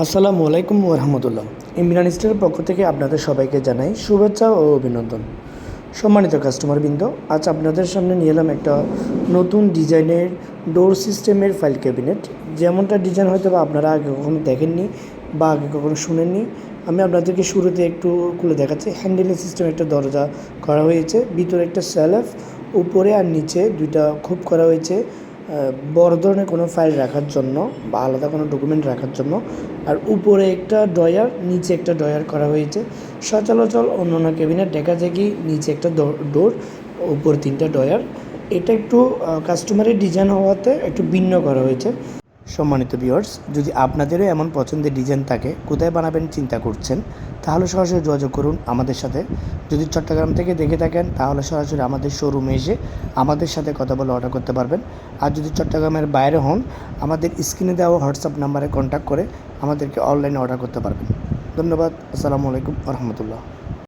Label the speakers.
Speaker 1: আসসালামু আলাইকুম রহমতুল্লাহ। ইমরান স্টারের পক্ষ থেকে আপনাদের সবাইকে জানাই শুভেচ্ছা ও অভিনন্দন। সম্মানিত কাস্টমারবৃন্দ, আজ আপনাদের সামনে নিয়ে এলাম একটা নতুন ডিজাইনের ডোর সিস্টেমের ফাইল ক্যাবিনেট। যেমনটা ডিজাইন হয়তো বা আপনারা আগে কখনো দেখেননি বা আগে কখনো শুনেননি। আমি আপনাদেরকে শুরুতে একটু খুলে দেখাচ্ছি। হ্যান্ডেলিং সিস্টেম একটা দরজা করা হয়েছে, ভিতরে একটা সেলফ, উপরে আর নিচে দুইটা খোপ করা হয়েছে বড় ধরনের কোনো ফাইল রাখার জন্য বা আলাদা কোনো ডকুমেন্ট রাখার জন্য। আর উপরে একটা ড্রয়ার, নিচে একটা ড্রয়ার করা হয়েছে। সচরাচর অন্যান্য ক্যাবিনেট দেখা যায় কি নিচে একটা ডোর, উপর তিনটা ড্রয়ার। এটা একটু কাস্টমারের ডিজাইন হওয়াতে একটু ভিন্ন করা হয়েছে। সম্মানিত ভিউয়ার্স, যদি আপনাদেরও এমন পছন্দের ডিজাইন থাকে, কোথায় বানাবেন চিন্তা করছেন, তাহলে সরাসরি যোগাযোগ করুন আমাদের সাথে। যদি চট্টগ্রাম থেকে দেখে থাকেন তাহলে সরাসরি আমাদের শোরুমে এসে আমাদের সাথে কথা বলে অর্ডার করতে পারবেন। আর যদি চট্টগ্রামের বাইরে হন, আমাদের স্ক্রিনে দেওয়া হোয়াটসঅ্যাপ নাম্বারে কন্ট্যাক্ট করে আমাদেরকে অনলাইনে অর্ডার করতে পারবেন। ধন্যবাদ। আসসালামু আলাইকুম রহমতুল্লাহ।